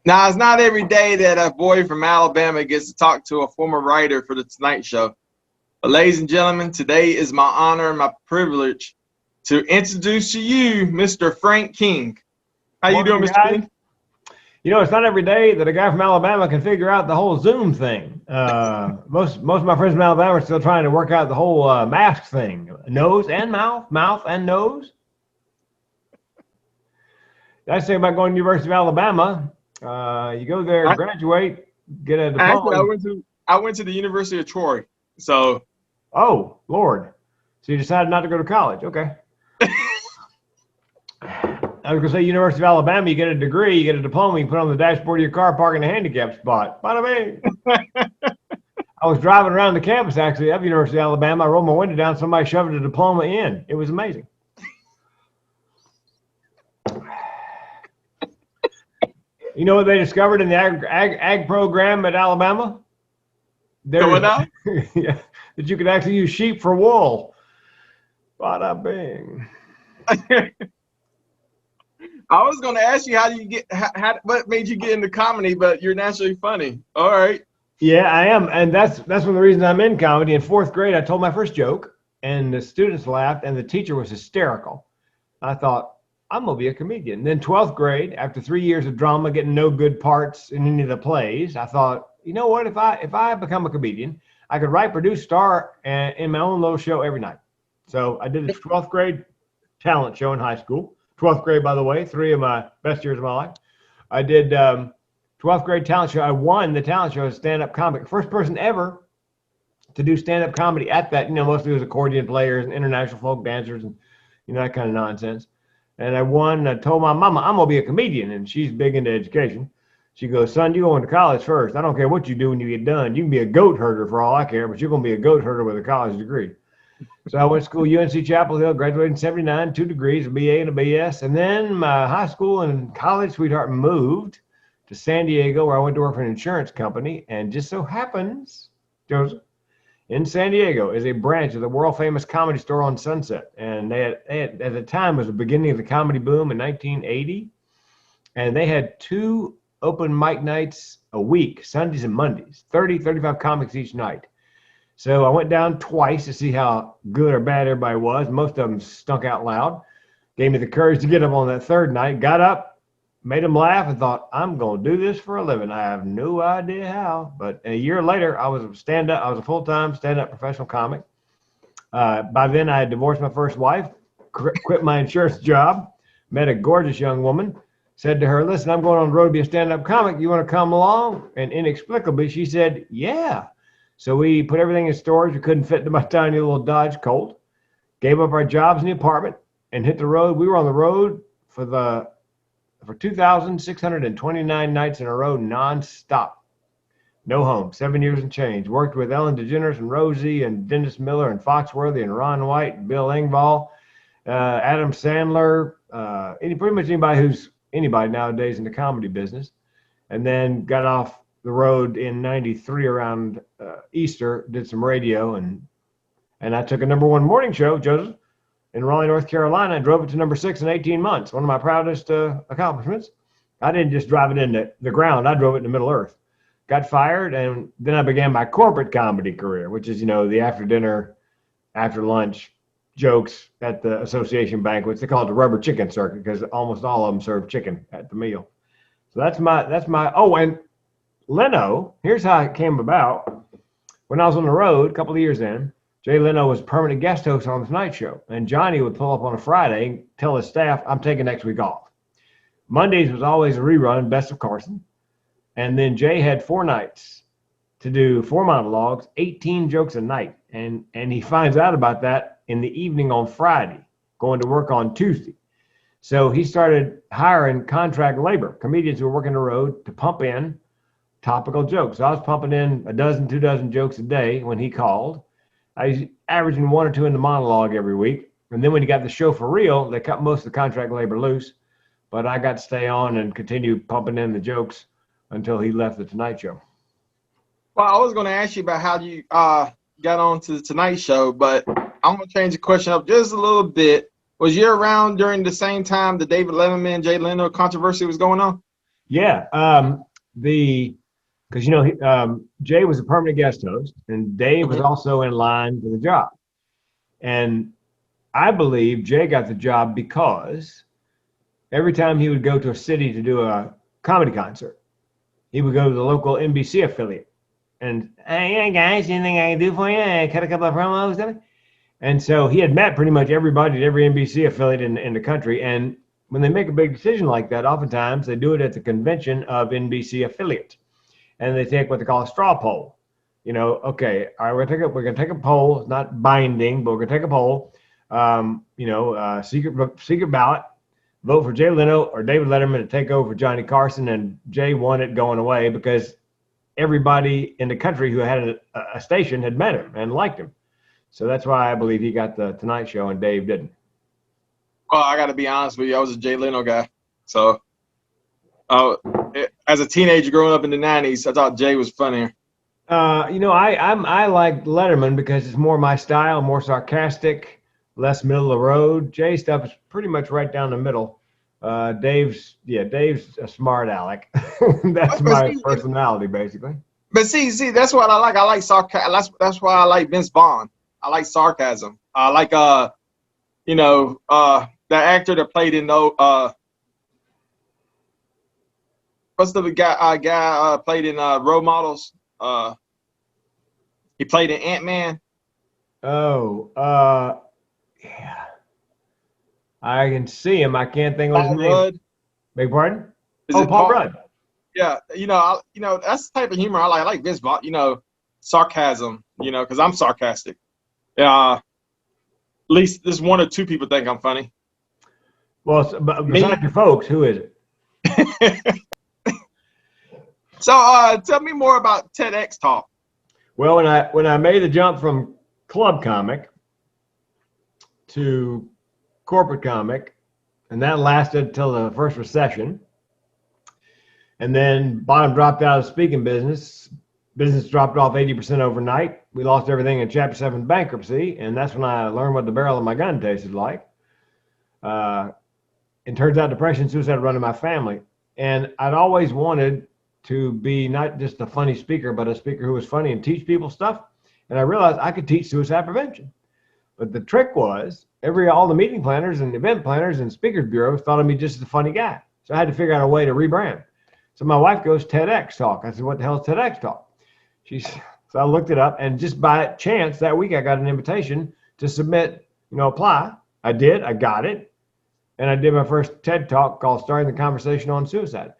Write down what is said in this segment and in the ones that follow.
Now, it's not every day that a boy from Alabama gets to talk to a former writer for the Tonight Show. But ladies and gentlemen, today is my honor and my privilege to introduce to you Mr. Frank King. How you doing, Mr. King? You know, it's not every day that a guy from Alabama can figure out the whole Zoom thing. Most of my friends from Alabama are still trying to work out the whole mask thing. Nose and mouth, mouth and nose. Nice thing about going to the University of Alabama, you go there, graduate, get a diploma. Actually, I went to the University of Troy. So. Oh, Lord. So you decided not to go to college. Okay. I was going to say University of Alabama, you get a degree, you get a diploma, you put on the dashboard of your car, park in a handicap spot. Bada bing. I was driving around the campus, actually, of University of Alabama. I rolled my window down, somebody shoved a diploma in. It was amazing. You know what they discovered in the ag program at Alabama? What yeah, that you could actually use sheep for wool. Bada bing. I was going to ask you what made you get into comedy, but you're naturally funny. All right. Yeah, I am, and that's one of the reasons I'm in comedy. In fourth grade, I told my first joke, and the students laughed, and the teacher was hysterical. I thought, I'm gonna be a comedian. Then 12th grade, after 3 years of drama, getting no good parts in any of the plays, I thought, you know what? If I become a comedian, I could write, produce, star in my own little show every night. So I did this 12th grade talent show in high school. 12th grade, by the way, 3 of my best years of my life. I did 12th grade talent show. I won the talent show as stand-up comic. First person ever to do stand-up comedy at that. You know, mostly it was accordion players and international folk dancers and, you know, that kind of nonsense. And I won. I told my mama, I'm going to be a comedian, and she's big into education. She goes, son, you're going to college first. I don't care what you do when you get done. You can be a goat herder for all I care, but you're going to be a goat herder with a college degree. So I went to school, UNC Chapel Hill, graduated in 79, 2 degrees, a BA and a BS. And then my high school and college sweetheart moved to San Diego, where I went to work for an insurance company. And just so happens, Joseph, in San Diego is a branch of the world famous Comedy Store on Sunset. And they had at the time, it was the beginning of the comedy boom in 1980. And they had 2 open mic nights a week, Sundays and Mondays, 30, 35 comics each night. So I went down twice to see how good or bad everybody was. Most of them stunk out loud. Gave me the courage to get up on that third night. Got up, made them laugh, and thought, I'm going to do this for a living. I have no idea how. But a year later, I was a full-time stand-up professional comic. By then, I had divorced my first wife, quit my insurance job, met a gorgeous young woman, said to her, listen, I'm going on the road to be a stand-up comic. You want to come along? And inexplicably, she said, yeah. So we put everything in storage. We couldn't fit into my tiny little Dodge Colt. Gave up our jobs in the apartment and hit the road. We were on the road for 2,629 nights in a row, nonstop. No home, 7 years and change. Worked with Ellen DeGeneres and Rosie and Dennis Miller and Foxworthy and Ron White and Bill Engvall, Adam Sandler, pretty much anybody nowadays in the comedy business. And then got off the road in 93 around Easter, did some radio, and I took a #1 morning show, Joseph, in Raleigh, North Carolina, and drove it to #6 in 18 months. One of my proudest accomplishments. I didn't just drive it into the ground. I drove it in the Middle Earth. Got fired, and then I began my corporate comedy career, which is, you know, the after dinner, after lunch jokes at the association banquets. They call it the rubber chicken circuit because almost all of them serve chicken at the meal. So that's my, oh, and Leno, here's how it came about. When I was on the road a couple of years in, Jay Leno was permanent guest host on the Tonight Show. And Johnny would pull up on a Friday and tell his staff, I'm taking next week off. Mondays was always a rerun, Best of Carson. And then Jay had 4 nights to do 4 monologues, 18 jokes a night. And he finds out about that in the evening on Friday, going to work on Tuesday. So he started hiring contract labor, comedians who were working the road, to pump in topical jokes. So I was pumping in 12, 2 dozen jokes a day when he called. I was averaging 1 or 2 in the monologue every week. And then when he got the show for real, they cut most of the contract labor loose. But I got to stay on and continue pumping in the jokes until he left the Tonight Show. Well, I was going to ask you about how you got on to the Tonight Show, but I'm going to change the question up just a little bit. Was you around during the same time the David Letterman, Jay Leno controversy was going on? Yeah. Because Jay was a permanent guest host, and Dave was also in line for the job. And I believe Jay got the job because every time he would go to a city to do a comedy concert, he would go to the local NBC affiliate and, hey guys, anything I can do for you? Cut a couple of promos. And so he had met pretty much everybody at every NBC affiliate in the country. And when they make a big decision like that, oftentimes they do it at the convention of NBC affiliates. And they take what they call a straw poll. Okay, all right, we're gonna take a poll. It's not binding, but we're gonna take a poll. Secret ballot. Vote for Jay Leno or David Letterman to take over Johnny Carson, and Jay won it going away because everybody in the country who had a station had met him and liked him. So that's why I believe he got the Tonight Show and Dave didn't. Well, I got to be honest with you. I was a Jay Leno guy. So as a teenager growing up in the 90s, I thought Jay was funnier. I like Letterman because it's more my style, more sarcastic, less middle of the road. Jay's stuff is pretty much right down the middle. Dave's a smart aleck. That's my personality, basically. But see, that's what I like. I like sarcasm. That's why I like Vince Vaughn. I like sarcasm. I like the actor that played in what's the guy played in Role Models? He played in Ant-Man. Yeah. I can see him. I can't think of his name. Rudd. Beg pardon? Paul Rudd. Yeah, that's the type of humor I like. I like Vince Vaughn, sarcasm, because I'm sarcastic. At least there's one or two people think I'm funny. Well, besides your folks, who is it? So tell me more about TEDx talk. Well, when I made the jump from club comic to corporate comic, and that lasted till the first recession, and then bottom dropped out of the speaking business. Business dropped off 80% overnight. We lost everything in Chapter 7 bankruptcy, and that's when I learned what the barrel of my gun tasted like. It turns out depression and suicide run in my family, and I'd always wanted to be not just a funny speaker, but a speaker who was funny and teach people stuff. And I realized I could teach suicide prevention. But the trick was all the meeting planners and event planners and speakers bureaus thought of me just as a funny guy. So I had to figure out a way to rebrand. So my wife goes, TEDx talk. I said, what the hell is TEDx talk? So I looked it up, and just by chance that week I got an invitation to submit, apply. I did, I got it. And I did my first TED talk called Starting the Conversation on Suicide.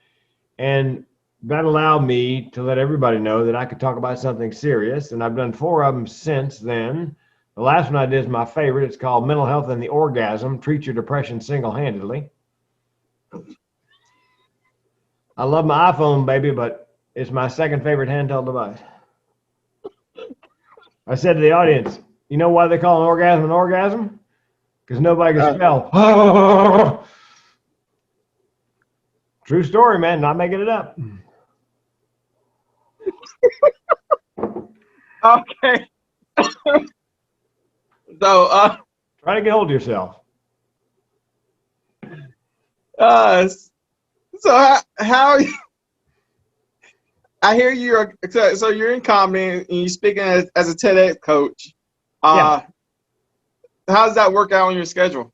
And that allowed me to let everybody know that I could talk about something serious. And I've done 4 of them since then. The last one I did is my favorite. It's called Mental Health and the Orgasm, Treat Your Depression Single-Handedly. I love my iPhone, baby, but it's my second favorite handheld device. I said to the audience, you know why they call an orgasm? Because nobody can spell. True story, man. Not making it up. Okay. So, try to get hold of yourself. So how I hear you're in comedy and you're speaking as a TEDx coach. Yeah. How does that work out on your schedule?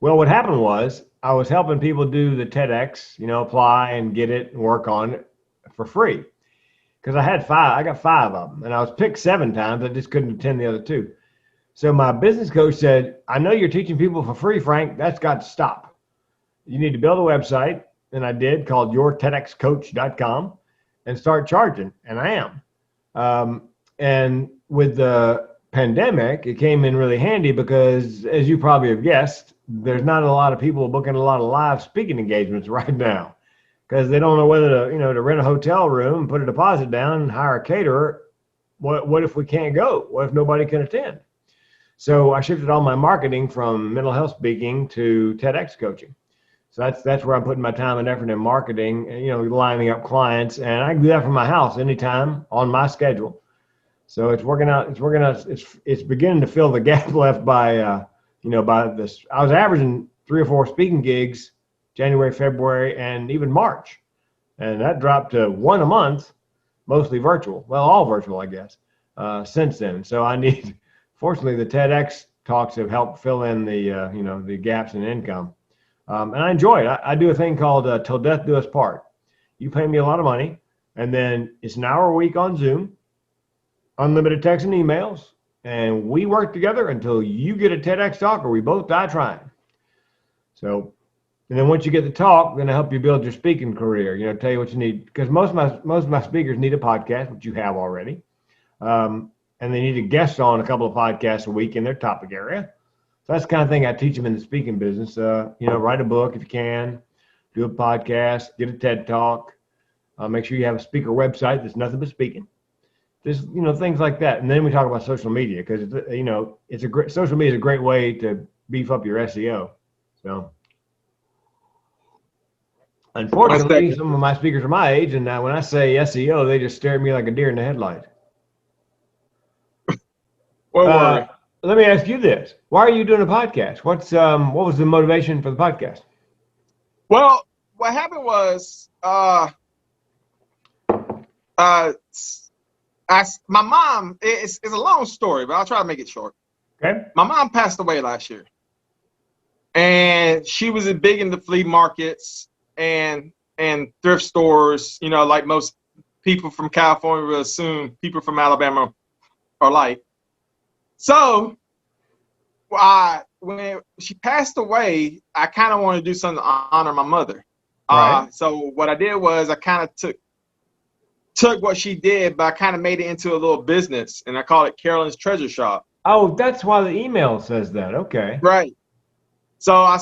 Well, what happened was I was helping people do the TEDx, apply and get it and work on it for free. Because I got 5 of them, and I was picked 7 times. I just couldn't attend the other 2. So my business coach said, I know you're teaching people for free, Frank. That's got to stop. You need to build a website. And I did, called yourtedxcoach.com, and start charging. And I am. And with the pandemic, it came in really handy because, as you probably have guessed, there's not a lot of people booking a lot of live speaking engagements right now because they don't know whether to, to rent a hotel room, put a deposit down, and hire a caterer. What if we can't go? What if nobody can attend? So I shifted all my marketing from mental health speaking to TEDx coaching. So that's where I'm putting my time and effort in marketing, lining up clients, and I can do that from my house anytime on my schedule. So it's working out. It's beginning to fill the gap left by by this. I was averaging 3 or 4 speaking gigs, January, February, and even March. And that dropped to one a month, mostly virtual. Well, all virtual, I guess, since then. So fortunately, the TEDx talks have helped fill in the gaps in income. And I enjoy it. I do a thing called Till Death Do Us Part. You pay me a lot of money, and then it's an hour a week on Zoom, unlimited text and emails, and we work together until you get a TEDx talk or we both die trying. So, and then once you get the talk, then I help you build your speaking career. Tell you what you need, because most of my speakers need a podcast, which you have already, and they need a guest on a couple of podcasts a week in their topic area. So that's the kind of thing I teach them in the speaking business. Write a book if you can, do a podcast, get a TED talk, make sure you have a speaker website that's nothing but speaking. Just things like that. And then we talk about social media, because social media is a great way to beef up your SEO. So unfortunately, some of my speakers are my age, and when I say SEO, they just stare at me like a deer in the headlights. Let me ask you this: why are you doing a podcast? What was the motivation for the podcast? Well, what happened was, my mom. It's a long story, but I'll try to make it short. Okay. My mom passed away last year, and she was big into flea markets and thrift stores. Like most people from California will assume people from Alabama are like. So, when she passed away, I kind of wanted to do something to honor my mother. Right. So what I did was I kind of took what she did, but I kind of made it into a little business, and I called it Carolyn's Treasure Shop. Oh, that's why the email says that. Okay. Right. So I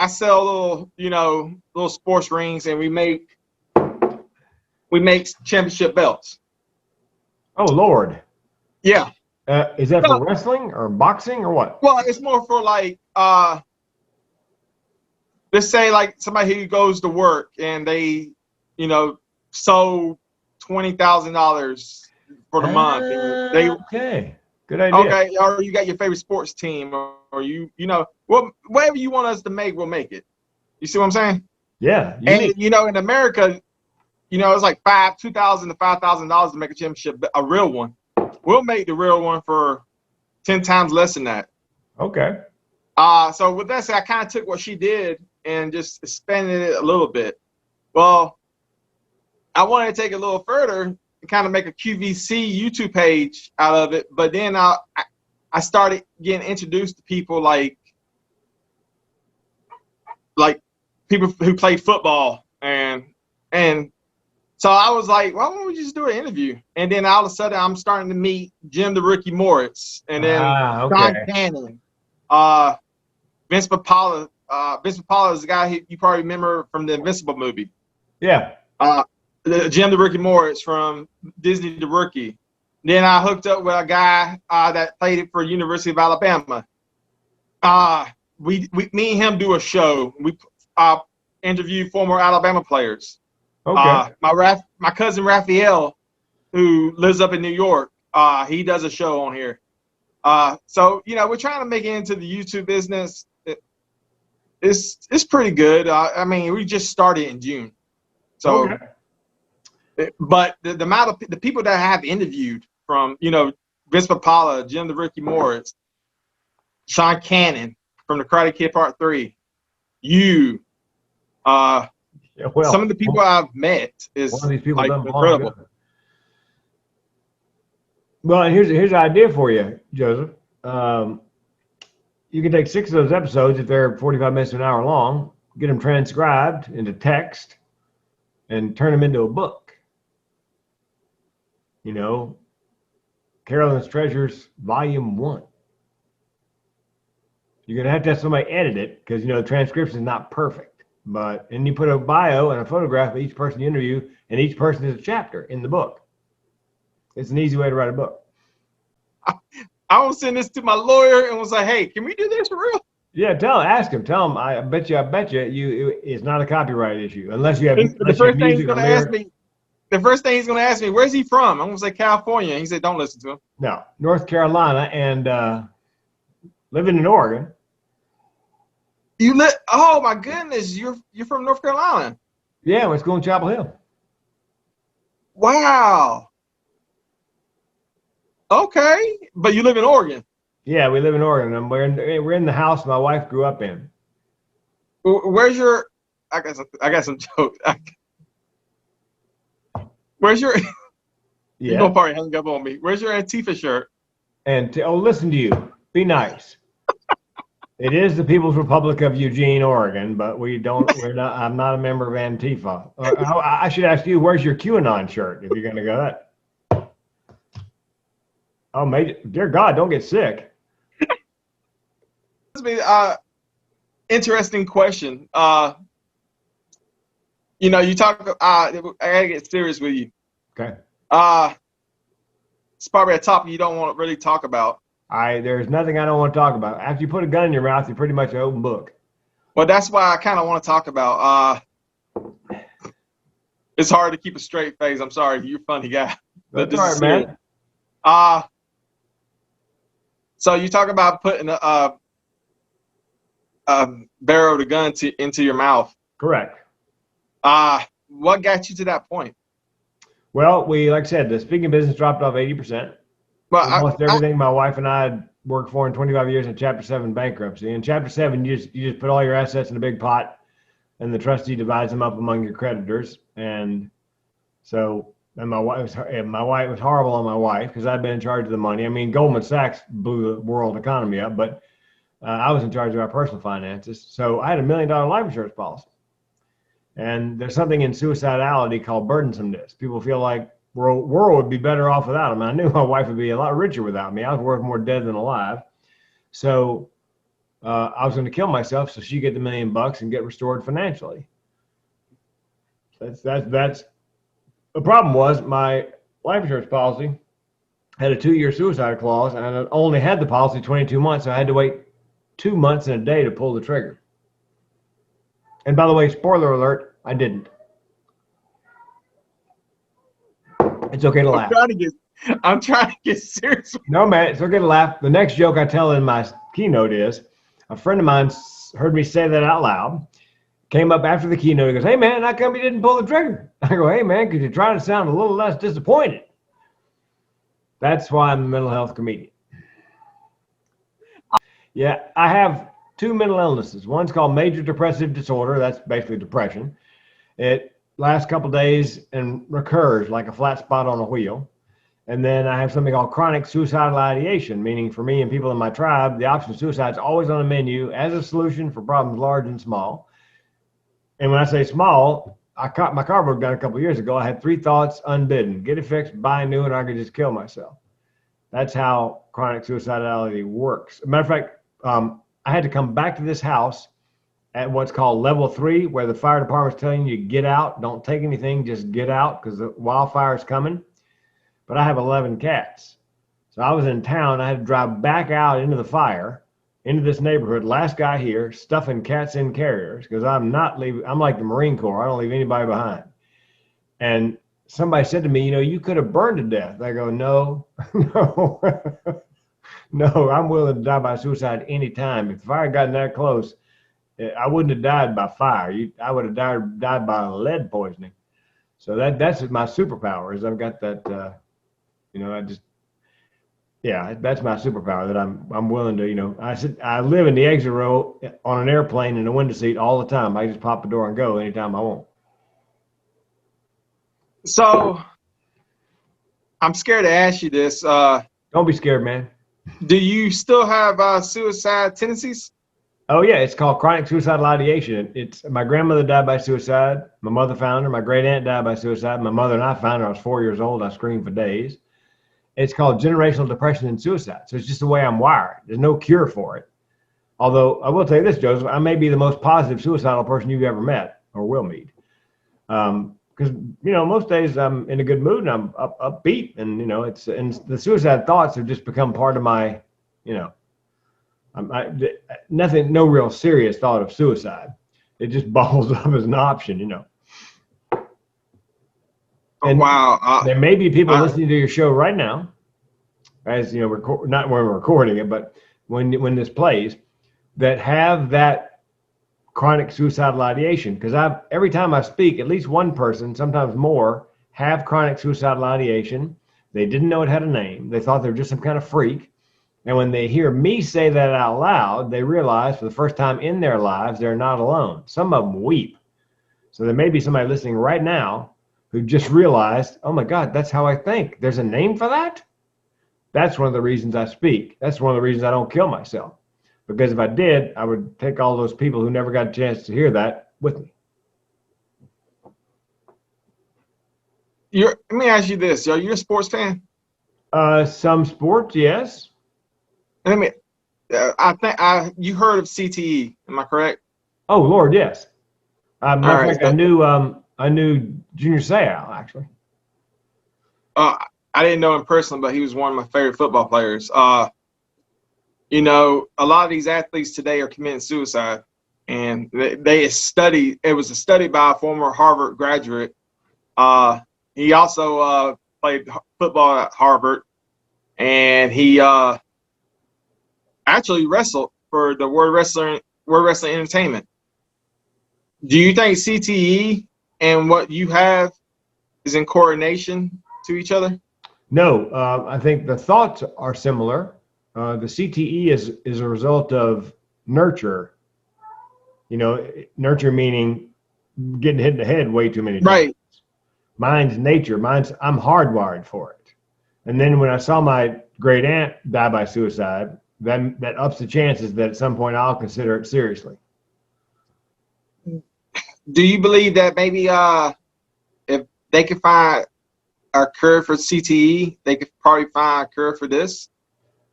sell little sports rings, and we make championship belts. Oh, Lord. Yeah. Is that for wrestling or boxing or what? Well, it's more for like, let's say like somebody who goes to work and they, sold $20,000 for the month. And Okay. Good idea. Okay. Or you got your favorite sports team, or whatever you want us to make, we'll make it. You see what I'm saying? Yeah. And in America, it's like $2,000 to $5,000 to make a championship, a real one. We'll make the real one for 10 times less than that. Okay. So with that said, I kind of took what she did and just expanded it a little bit. Well, I wanted to take it a little further and kind of make a QVC YouTube page out of it. But then I started getting introduced to people like people who played football, and so I was like, why don't we just do an interview? And then all of a sudden, I'm starting to meet Jim the Rookie Moritz, and then Sean Cannon, Vince Papala. Vince Papala is the guy you probably remember from the Invincible movie. Yeah. Jim the Rookie Moritz from Disney the Rookie. Then I hooked up with a guy that played it for University of Alabama. Me and him do a show. We interview former Alabama players. Okay. My cousin Raphael, who lives up in New York, he does a show on here. So we're trying to make it into the YouTube business. It's pretty good. I mean, we just started in June, so. Okay. But the amount of the people that I have interviewed, from Vince Papala, Jim the Rookie Moritz, Sean Cannon from the Karate Kid Part 3, some of the people I've met is one of these people incredible. Well, and here's an idea for you, Joseph. You can take 6 of those episodes, if they're 45 minutes to an hour long, get them transcribed into text, and turn them into a book. Carolyn's Treasures, Volume 1. You're going to have somebody edit it, because, the transcription is not perfect. And you put a bio and a photograph of each person you interview, and each person is a chapter in the book. It's an easy way to write a book. I will send this to my lawyer and was like, hey, can we do this for real? Yeah, ask him. Tell him, I bet you, it's not a copyright issue, unless you have. The first thing he's going to ask me, where's he from? I'm going to say California. He said, don't listen to him. No, North Carolina, and living in Oregon. Oh my goodness, you're from North Carolina. Yeah, I went to school in Chapel Hill. Wow. Okay, but you live in Oregon. Yeah, we live in Oregon, and we're in the house my wife grew up in. Where's your? I got some jokes. Where's your? Yeah. You're gonna probably hang up on me. Where's your Antifa shirt? And listen to you. Be nice. It is the People's Republic of Eugene, Oregon, but we're not. I'm not a member of Antifa. I should ask you, where's your QAnon shirt if you're going to go that? Oh, dear God, don't get sick. Interesting question. You talk. I gotta get serious with you. Okay. It's probably a topic you don't want to really talk about. There's nothing I don't want to talk about. After you put a gun in your mouth, you're pretty much an open book. Well, that's why I kind of want to talk about. It's hard to keep a straight face. I'm sorry, you're a funny guy. That's all right, man. So you talk about putting a barrel of the gun into your mouth. Correct. What got you to that point? Well, like I said, the speaking business dropped off 80%. Well, almost everything my wife and I had worked for in 25 years in Chapter 7 bankruptcy. In Chapter 7, you just put all your assets in a big pot, and the trustee divides them up among your creditors. And so, my wife was horrible on my wife because I'd been in charge of the money. I mean, Goldman Sachs blew the world economy up, but I was in charge of our personal finances. So I had $1 million life insurance policy. And there's something in suicidality called burdensomeness. People feel like the world would be better off without them. I knew my wife would be a lot richer without me. I was worth more dead than alive. So I was going to kill myself so she'd get the $1 million and get restored financially. That's the problem was my life insurance policy had a 2-year suicide clause, and I only had the policy 22 months, so I had to wait 2 months and a day to pull the trigger. And by the way, spoiler alert, I didn't. It's okay to laugh. I'm trying to get serious. No, man, it's okay to laugh. The next joke I tell in my keynote is, a friend of mine heard me say that out loud, came up after the keynote, he goes, "Hey, man, how come you didn't pull the trigger?" I go, "Hey, man, because you're trying to sound a little less disappointed." That's why I'm a mental health comedian. Yeah, I have 2 mental illnesses. One's called major depressive disorder. That's basically depression. It lasts a couple days and recurs like a flat spot on a wheel. And then I have something called chronic suicidal ideation, meaning for me and people in my tribe, the option of suicide is always on the menu as a solution for problems large and small. And when I say small, my car broke down a couple of years ago. I had 3 thoughts unbidden: get it fixed, buy a new, and I could just kill myself. That's how chronic suicidality works. As a matter of fact, I had to come back to this house at what's called level 3, where the fire department's telling you get out, don't take anything, just get out because the wildfire's coming. But I have 11 cats. So I was in town. I had to drive back out into the fire, into this neighborhood, last guy here, stuffing cats in carriers because I'm like the Marine Corps. I don't leave anybody behind. And somebody said to me, you could have burned to death. I go, no, no, no, I'm willing to die by suicide anytime. If the fire had gotten that close, I wouldn't have died by fire. I would have died by lead poisoning. So that's my superpower is I've got that, that's my superpower that I'm willing to, I live in the exit row on an airplane in the window seat all the time. I just pop the door and go anytime I want. So I'm scared to ask you this. Don't be scared, man. Do you still have suicide tendencies? Oh yeah, it's called chronic suicidal ideation. It's my grandmother died by suicide. My mother found her. My great aunt died by suicide. My mother and I found her. I was 4 years old. I screamed for days. It's called generational depression and suicide. So it's just the way I'm wired. There's no cure for it. Although I will tell you this, Joseph, I may be the most positive suicidal person you've ever met or will meet. Because most days I'm in a good mood and I'm upbeat, and and the suicide thoughts have just become part of my, no real serious thought of suicide. It just balls up as an option, And wow. There may be people listening to your show right not when we're recording it, but when this plays, that have that chronic suicidal ideation. Because every time I speak, at least one person, sometimes more, have chronic suicidal ideation. They didn't know it had a name. They thought they were just some kind of freak. And when they hear me say that out loud, they realize for the first time in their lives, they're not alone. Some of them weep. So there may be somebody listening right now who just realized, oh my God, that's how I think. There's a name for that? That's one of the reasons I speak. That's one of the reasons I don't kill myself. Because if I did, I would take all those people who never got a chance to hear that with me. Let me ask you this. Are you a sports fan? Some sports, yes. I think you heard of CTE. Am I correct? Oh Lord, yes. Matter of fact, so, I knew Junior Seau actually. I didn't know him personally, but he was one of my favorite football players. You know, a lot of these athletes today are committing suicide, and it was a study by a former Harvard graduate. He also played football at Harvard, and he actually wrestled for the World Wrestling Entertainment. Do you think CTE and what you have is in coordination to each other? No, I think the thoughts are similar. The CTE is a result of nurture. You know, nurture meaning getting hit in the head way too many times. Right. Mine's nature. I'm hardwired for it. And then when I saw my great aunt die by suicide, that ups the chances that at some point I'll consider it seriously. Do you believe that maybe if they could find a cure for CTE, they could probably find a cure for this?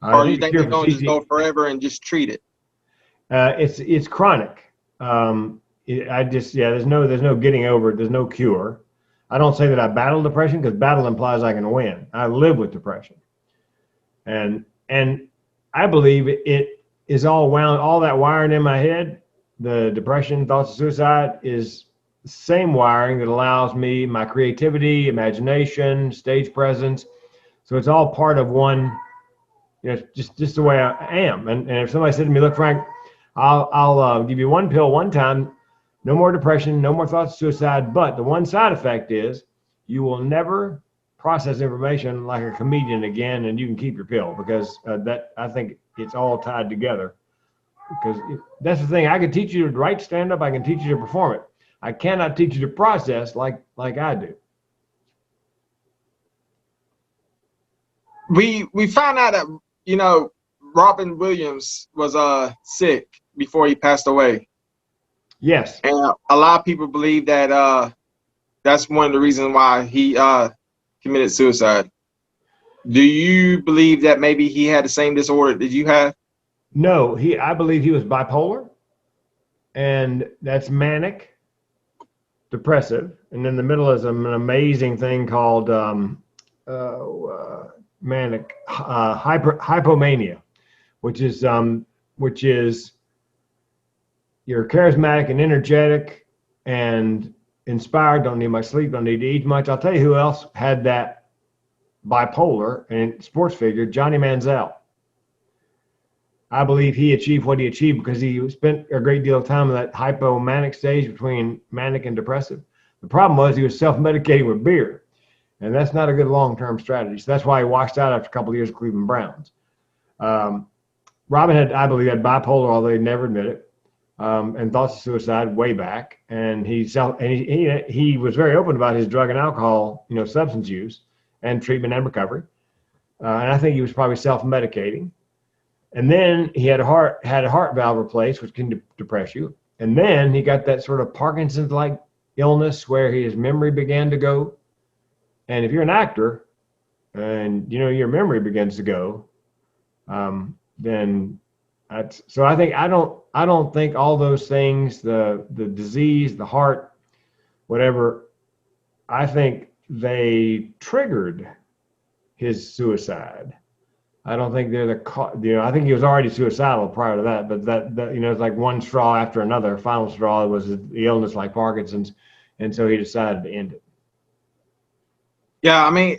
Or do you think they're going to just go forever and just treat it? It's chronic. There's no getting over it. There's no cure. I don't say that I battle depression, because battle implies I can win. I live with depression, and I believe it is all that wiring in my head. The depression, thoughts of suicide, is the same wiring that allows me my creativity, imagination, stage presence. So it's all part of one. You know, just the way I am. And if somebody said to me, look, Frank, I'll give you one pill one time, no more depression, no more thoughts of suicide, but the one side effect is you will never process information like a comedian again, and you can keep your pill, because I think it's all tied together. Because that's the thing. I can teach you to write stand-up. I can teach you to perform it. I cannot teach you to process like I do. We found out that, you know, Robin Williams was sick before he passed away. Yes. And a lot of people believe that that's one of the reasons why he committed suicide. Do you believe that maybe he had the same disorder that you have? No, I believe he was bipolar, and that's manic, depressive, and in the middle is an amazing thing called manic hypomania, which is you're charismatic and energetic and inspired, don't need much sleep, don't need to eat much. I'll tell you who else had that bipolar, and sports figure, Johnny Manziel. I believe he achieved what he achieved because he spent a great deal of time in that hypomanic stage between manic and depressive. The problem was he was self-medicating with beer, and that's not a good long-term strategy. So that's why he washed out after a couple of years of Cleveland Browns. Robin I believe, had bipolar, although he never admitted it, and thoughts of suicide way back. And he was very open about his drug and alcohol, substance use and treatment and recovery. And I think he was probably self-medicating. And then he had a heart valve replaced, which can depress you. And then he got that sort of Parkinson's-like illness where his memory began to go. And if you're an actor and your memory begins to go, then so I think I don't think all those things, the disease, the heart, whatever, I think they triggered his suicide. I don't think they're I think he was already suicidal prior to that, but that it's like one straw after another. Final straw was the illness like Parkinson's, and so he decided to end it. Yeah, I mean,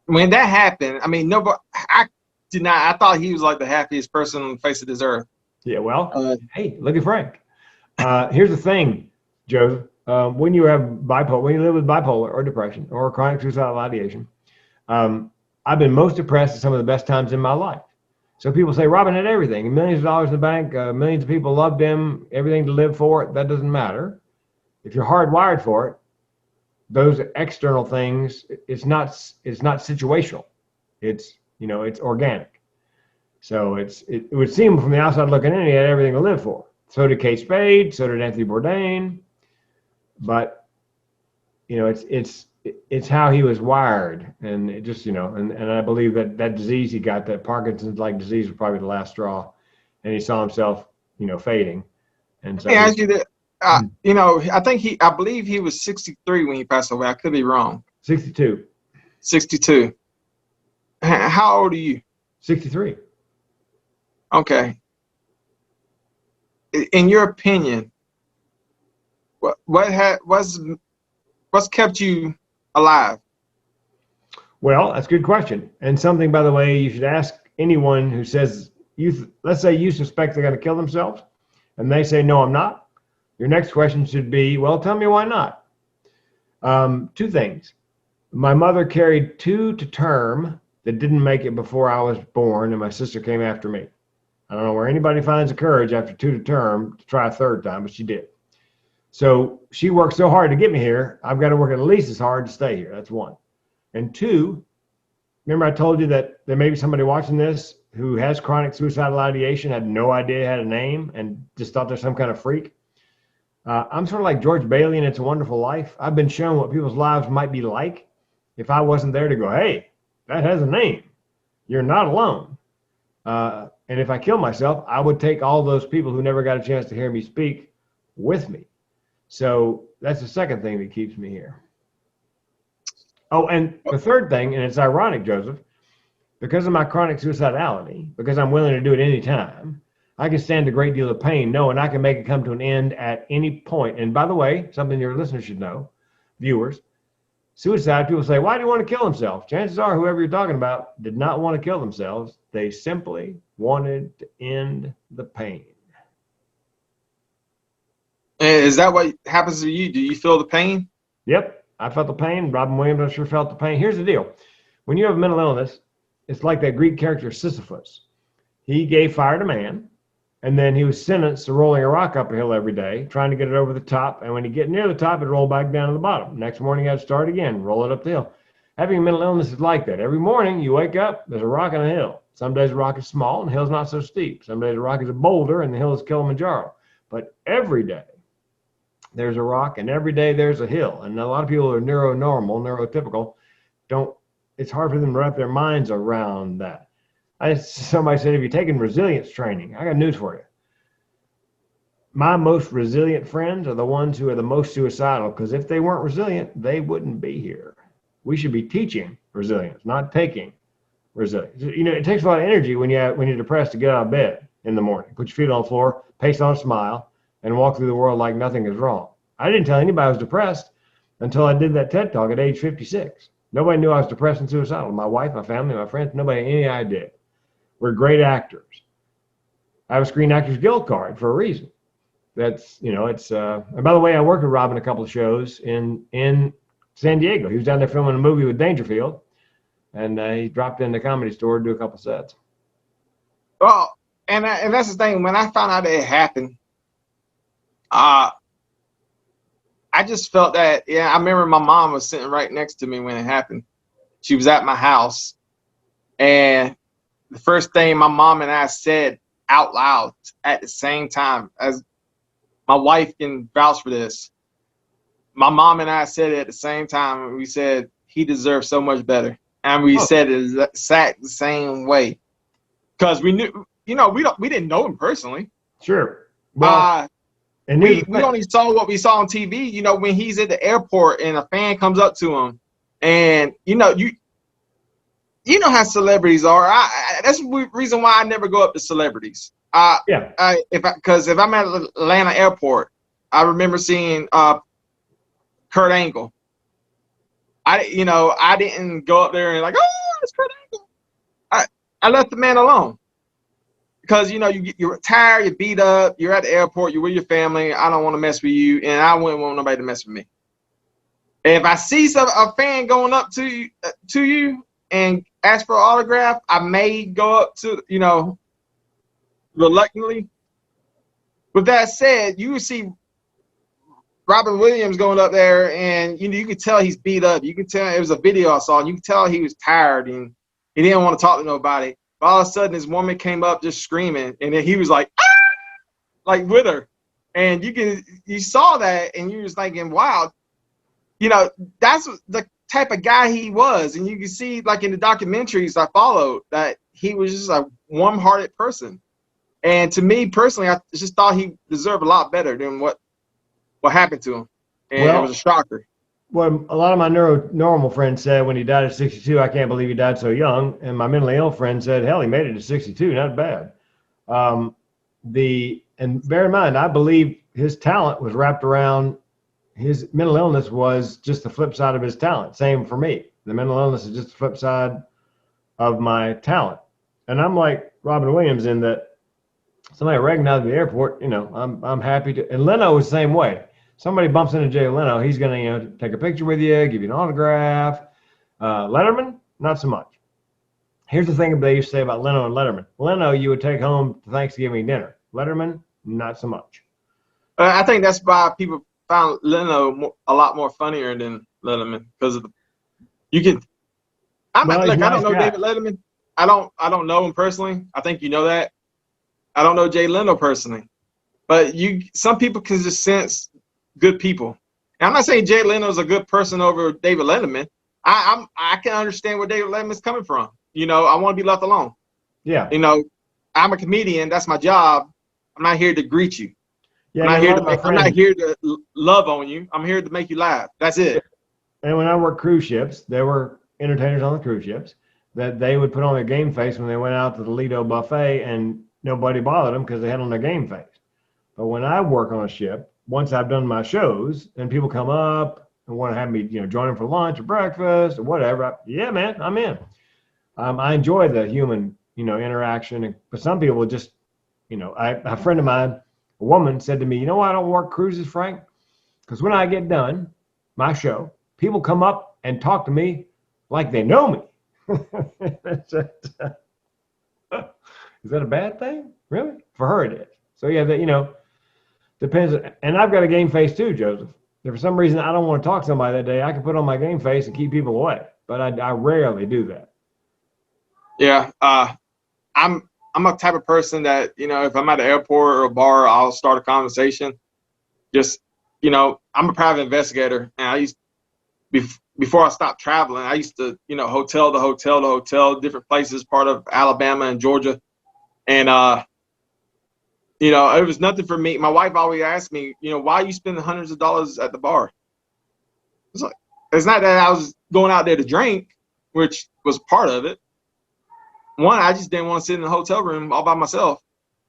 when that happened, I mean, nobody. I thought he was like the happiest person on the face of this earth. Yeah, well, hey, look at Frank. Here's the thing, Joe. when you have bipolar, when you live with bipolar or depression or chronic suicidal ideation, I've been most depressed at some of the best times in my life. So people say Robin had everything, millions of dollars in the bank, millions of people loved him, everything to live for. That doesn't matter. If you're hardwired for it, those external things, it's not situational. It's, it's organic. So it would seem from the outside looking in, he had everything to live for. So did Kate Spade, so did Anthony Bourdain, but it's how he was wired, and it just and I believe that disease he got, that Parkinson's-like disease, was probably the last straw, and he saw himself fading, and so. Let me ask you that. I believe he was 63 when he passed away. I could be wrong. 62. 62. How old are you? 63. Okay. In your opinion, what's kept you alive? Well, that's a good question, and something, by the way, you should ask anyone who says let's say you suspect they're going to kill themselves, and they say no, I'm not. Your next question should be, well, tell me why not. Two things. My mother carried 2 to term that didn't make it before I was born, and my sister came after me. I don't know where anybody finds the courage after 2 to term to try a third time, but she did. So she worked so hard to get me here, I've got to work at least as hard to stay here. That's one. And two, remember I told you that there may be somebody watching this who has chronic suicidal ideation, had no idea had a name, and just thought they're some kind of freak? I'm sort of like George Bailey in It's a Wonderful Life. I've been shown what people's lives might be like if I wasn't there to go, hey, that has a name. You're not alone. And if I kill myself, I would take all those people who never got a chance to hear me speak with me. So that's the second thing that keeps me here. Oh, and the third thing, and it's ironic, Joseph, because of my chronic suicidality, because I'm willing to do it any time, I can stand a great deal of pain, knowing I can make it come to an end at any point. And by the way, something your listeners should know, viewers, suicide, people say, why do you want to kill themselves? Chances are whoever you're talking about did not want to kill themselves. They simply wanted to end the pain. Is that what happens to you? Do you feel the pain? Yep, I felt the pain. Robin Williams, I'm sure, felt the pain. Here's the deal. When you have a mental illness, it's like that Greek character Sisyphus. He gave fire to man, and then he was sentenced to rolling a rock up a hill every day, trying to get it over the top. And when he get near the top, it rolled back down to the bottom. Next morning, he had to start again, roll it up the hill. Having a mental illness is like that. Every morning, you wake up, there's a rock on a hill. Some days the rock is small, and the hill's not so steep. Some days the rock is a boulder, and the hill is Kilimanjaro. But every day, there's a rock, and every day there's a hill. And a lot of people are neuronormal, neurotypical. It's hard for them to wrap their minds around that. Somebody said, have you taken resilience training? I got news for you. My most resilient friends are the ones who are the most suicidal, because if they weren't resilient, they wouldn't be here. We should be teaching resilience, not taking resilience. It takes a lot of energy when you're depressed to get out of bed in the morning, put your feet on the floor, paste on a smile, and walk through the world like nothing is wrong. I didn't tell anybody I was depressed until I did that TED Talk at age 56. Nobody knew I was depressed and suicidal. My wife, my family, my friends, nobody had any idea. We're great actors. I have a Screen Actors Guild card for a reason. That's, and by the way, I worked with Robin a couple of shows in San Diego. He was down there filming a movie with Dangerfield, and he dropped in the Comedy Store to do a couple sets. Well, and that's the thing. When I found out that it happened, I just felt that, I remember my mom was sitting right next to me when it happened. She was at my house, and the first thing my mom and I said out loud at the same time, as my wife can vouch for this, my mom and I said it at the same time, and we said, he deserves so much better. And we said it the same way. Because we knew, we didn't know him personally. Sure. Well, and we only saw what we saw on TV, when he's at the airport and a fan comes up to him, and you know how celebrities are. That's the reason why I never go up to celebrities. Because if I'm at Atlanta airport, I remember seeing Kurt Angle. I didn't go up there and like, oh, it's Kurt Angle. I left the man alone. because you're tired, you're beat up, you're at the airport, you're with your family. I don't want to mess with you, and I wouldn't want nobody to mess with me. And if I see a fan going up to you and ask for an autograph, I may go up to, reluctantly. With that said, you see Robin Williams going up there, and you could tell he's beat up. You can tell, it was a video I saw, and you could tell he was tired and he didn't want to talk to nobody. But all of a sudden, this woman came up just screaming, and then he was like, ah! Like with her, and you saw that, and you was thinking, wow, that's the type of guy he was. And you can see, like in the documentaries I followed, that he was just a warm-hearted person. And to me personally, I just thought he deserved a lot better than what happened to him. And it was a shocker. Well, a lot of my normal friends said when he died at 62, I can't believe he died so young. And my mentally ill friend said, hell, he made it to 62, not bad. And bear in mind, I believe his talent was wrapped around his mental illness was just the flip side of his talent. Same for me. The mental illness is just the flip side of my talent. And I'm like Robin Williams in that somebody recognized me at the airport, I'm happy to. And Leno was the same way. Somebody bumps into Jay Leno, he's going to take a picture with you, give you an autograph. Letterman, not so much. Here's the thing they used to say about Leno and Letterman. Leno, you would take home to Thanksgiving dinner. Letterman, not so much. I think that's why people found Leno a lot more funnier than Letterman, because of I don't know David Letterman. I don't know him personally. I think you know that. I don't know Jay Leno personally, but some people can just sense good people. And I'm not saying Jay Leno is a good person over David Letterman. I can understand where David Letterman's coming from. I want to be left alone. Yeah. I'm a comedian. That's my job. I'm not here to greet you. Yeah, I'm not here to love on you. I'm here to make you laugh. That's it. And when I worked cruise ships, there were entertainers on the cruise ships that they would put on their game face when they went out to the Lido buffet, and nobody bothered them because they had on their game face. But when I work on a ship, once I've done my shows and people come up and want to have me, join them for lunch or breakfast or whatever, yeah, man, I'm in. I enjoy the human, interaction. But some people just, a friend of mine, a woman said to me, why I don't work cruises, Frank? Because when I get done my show, people come up and talk to me like they know me. Is that a bad thing? Really? For her it is. So yeah, depends. And I've got a game face too, Joseph. If for some reason I don't want to talk to somebody that day, I can put on my game face and keep people away. But I rarely do that. Yeah, I'm a type of person that, if I'm at the airport or a bar, I'll start a conversation. Just, I'm a private investigator, and before I stopped traveling, I used to, hotel to hotel to hotel, different places, part of Alabama and Georgia. And, it was nothing for me. My wife always asked me, why are you spending hundreds of dollars at the bar? It's not that I was going out there to drink, which was part of it. One, I just didn't want to sit in a hotel room all by myself.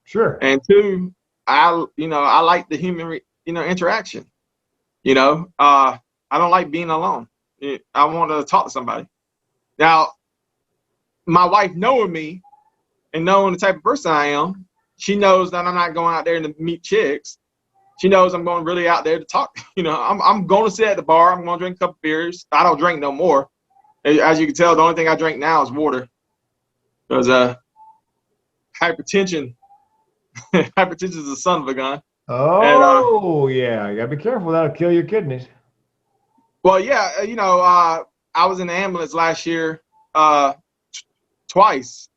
Sure. And two, I like the human, interaction. I don't like being alone. I want to talk to somebody. Now, my wife knowing me and knowing the type of person I am, she knows that I'm not going out there to meet chicks. She knows I'm going really out there to talk. I'm going to sit at the bar. I'm going to drink a couple beers. I don't drink no more. As you can tell, the only thing I drink now is water. Because hypertension is the son of a gun. Oh, yeah. You got to be careful. That'll kill your kidneys. Well, yeah. I was in the ambulance last year twice.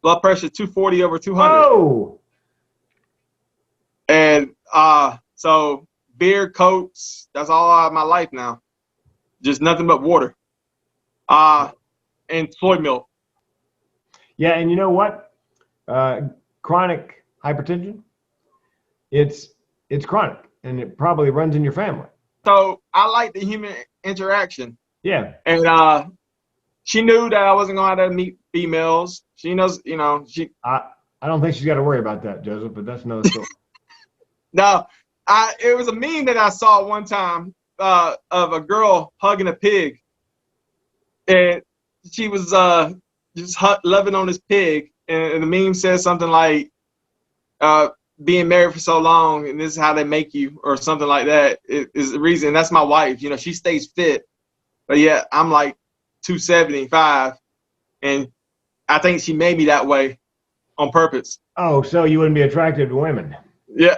Blood pressure 240 over 200. Oh. And so beer, Cokes, that's all my life now. Just nothing but water. And soy milk. Yeah, and you know what? Chronic hypertension, it's chronic, and it probably runs in your family. So I like the human interaction. Yeah. And she knew that I wasn't going to meet females. She knows, I don't think she's got to worry about that, Joseph, but that's another story. No, it was a meme that I saw one time of a girl hugging a pig. And she was just loving on this pig, and the meme says something like, being married for so long and this is how they make you, or something like that, is the reason. And that's my wife. You know, she stays fit, but yeah, I'm like 275, and I think she made me that way on purpose. Oh, so you wouldn't be attracted to women? Yeah.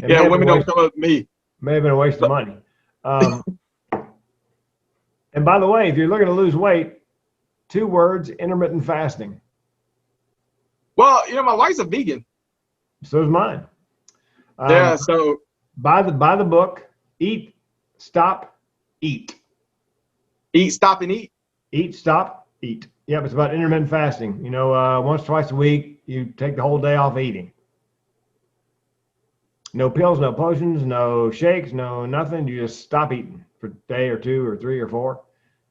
Yeah, women don't come up with me. May have been a waste of money. And by the way, if you're looking to lose weight, 2 words: intermittent fasting. Well, you know, my wife's a vegan. So is mine. Yeah, so buy the book, Eat, Stop, Eat. Eat, Stop, and Eat. Eat, Stop, Eat. Yep, it's about intermittent fasting. You know, once, twice a week, you take the whole day off eating. No pills, no potions, no shakes, no nothing. You just stop eating for a day or 2 or 3 or 4,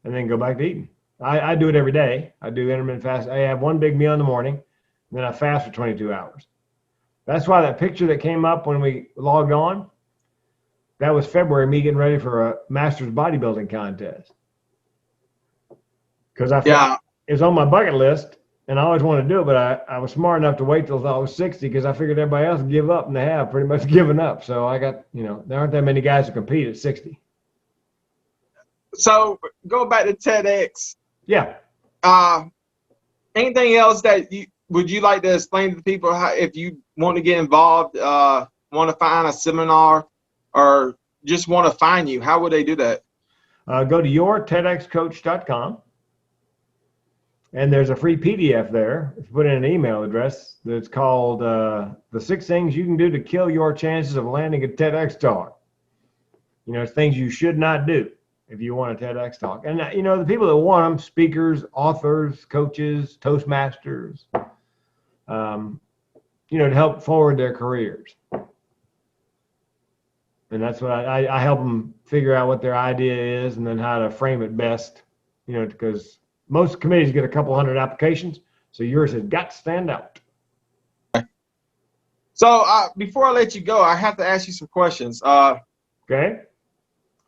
and then go back to eating. I do it every day. I do intermittent fast. I have one big meal in the morning, and then I fast for 22 hours. That's why that picture that came up when we logged on, that was February, me getting ready for a master's bodybuilding contest. Because I felt it was on my bucket list, and I always wanted to do it, but I was smart enough to wait till I was 60, because I figured everybody else would give up, and they have pretty much given up. So I got, you know, there aren't that many guys who compete at 60. So go back to TEDx. Yeah. Anything else that would you like to explain to people, how, if you want to get involved, want to find a seminar, or just want to find you, how would they do that? Go to yourtedxcoach.com. And there's a free PDF there. If you put in an email address, that's called the 6 things you can do to kill your chances of landing a TEDx talk. You know, it's things you should not do if you want a TEDx talk. And, you know, the people that want them: speakers, authors, coaches, Toastmasters, you know, to help forward their careers. And that's what I help them figure out what their idea is, and then how to frame it best, you know, because most committees get a couple hundred applications, so yours has got to stand out. So before I let you go, I have to ask you some questions. Okay.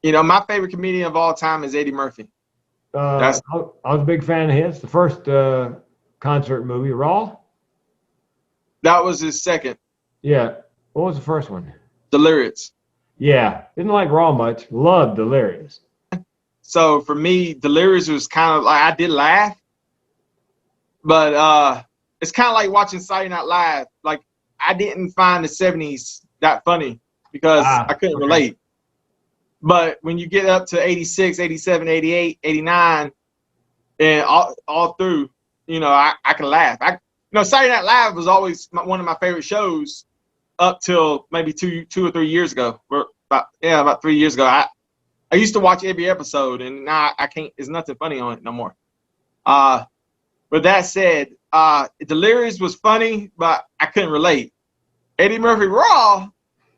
You know, my favorite comedian of all time is Eddie Murphy. I was a big fan of his. The first concert movie, Raw? That was his second. Yeah. What was the first one? Delirious. Yeah. Didn't like Raw much. Loved Delirious. So for me, Delirious was kind of like, I did laugh, but it's kind of like watching Saturday Night Live. Like, I didn't find the 70s that funny because I couldn't relate. But when you get up to 86, 87, 88, 89, and all through, you know, I can laugh. You know, Saturday Night Live was always one of my favorite shows up till maybe two or 3 years ago. About 3 years ago. I used to watch every episode, and now I can't. There's nothing funny on it no more. But that said, Delirious was funny, but I couldn't relate. Eddie Murphy Raw,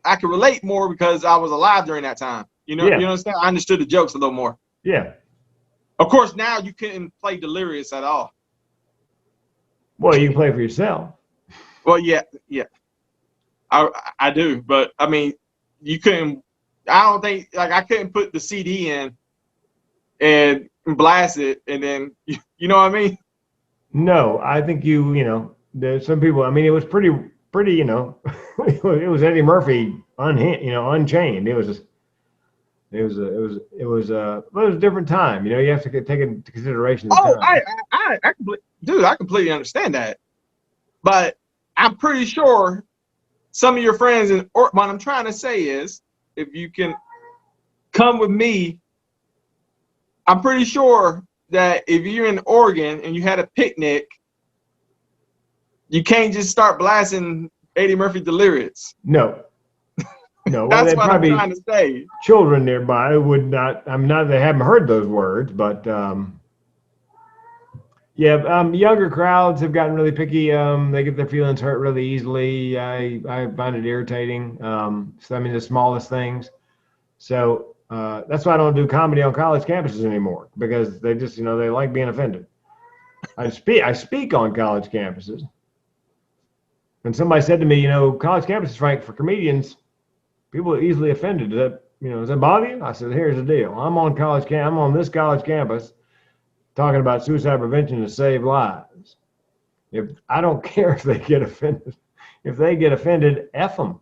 I could relate more because I was alive during that time. You know, you understand? I understood the jokes a little more. Yeah. Of course, now you couldn't play Delirious at all. Well, you can play for yourself. Well, yeah. I do, but I mean, you couldn't. I don't think, like, I couldn't put the CD in and blast it, and then, you know what I mean? No, I think you know, there's some people. I mean, it was pretty, you know, it was Eddie Murphy unchained. It was a different time. You know, you have to take into consideration. I completely understand that, but I'm pretty sure some of your friends, or what I'm trying to say is, if you can come with me, I'm pretty sure that if you're in Oregon and you had a picnic, you can't just start blasting Eddie Murphy Delirious. No. That's what I'm trying to say. Children nearby would not. I'm not. They haven't heard those words, but younger crowds have gotten really picky. They get their feelings hurt really easily. I find it irritating. So I mean, the smallest things. So that's why I don't do comedy on college campuses anymore, because they just, you know, they like being offended. I speak on college campuses, and somebody said to me, you know, college campuses, Frank, for comedians, people are easily offended. Does that bother you? I said, here's the deal. I'm on this college campus talking about suicide prevention to save lives. If I don't care if they get offended. If they get offended, F them.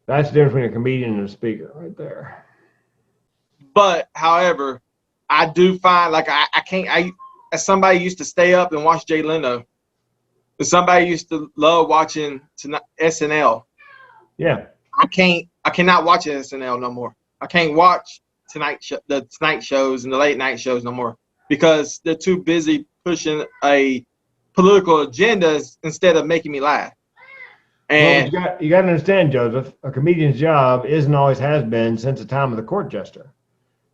That's the difference between a comedian and a speaker right there. But, however, I do find, like, as somebody used to stay up and watch Jay Leno, and somebody used to love watching SNL. Yeah. I cannot watch SNL no more. I can't watch the Tonight shows and the late night shows no more because they're too busy pushing a political agenda instead of making me laugh. And well, you got to understand, Joseph, a comedian's job is and always has been since the time of the court jester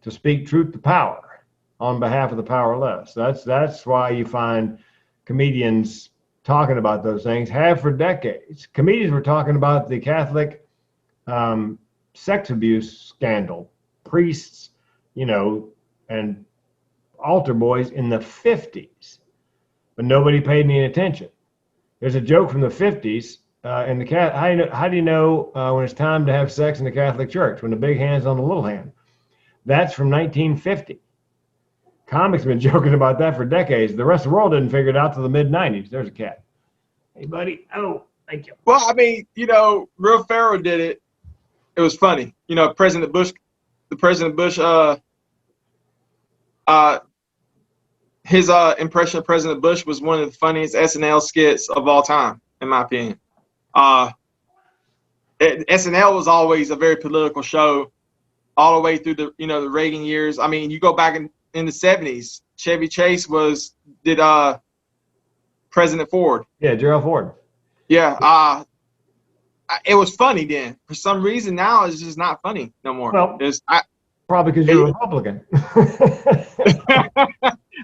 to speak truth to power on behalf of the powerless. That's why you find comedians talking about those things, have for decades. Comedians were talking about the Catholic sex abuse scandal, priests, and altar boys in the 50s, but nobody paid any attention. There's a joke from the 50s in the how do you know when it's time to have sex in the Catholic Church, when the big hand's on the little hand? That's from 1950. Comics have been joking about that for decades. The rest of the world didn't figure it out till the mid-90s. There's a cat. Hey, buddy. Oh, thank you. Well, I mean, Will Ferrell did it. It was funny. President Bush, his impression of President Bush was one of the funniest SNL skits of all time, in my opinion. SNL was always a very political show all the way through the Reagan years. I mean, you go back in the 70s, Chevy Chase did President Ford. Yeah, Gerald Ford. Yeah. It was funny then. For some reason now it's just not funny no more. Well, probably because you're a Republican.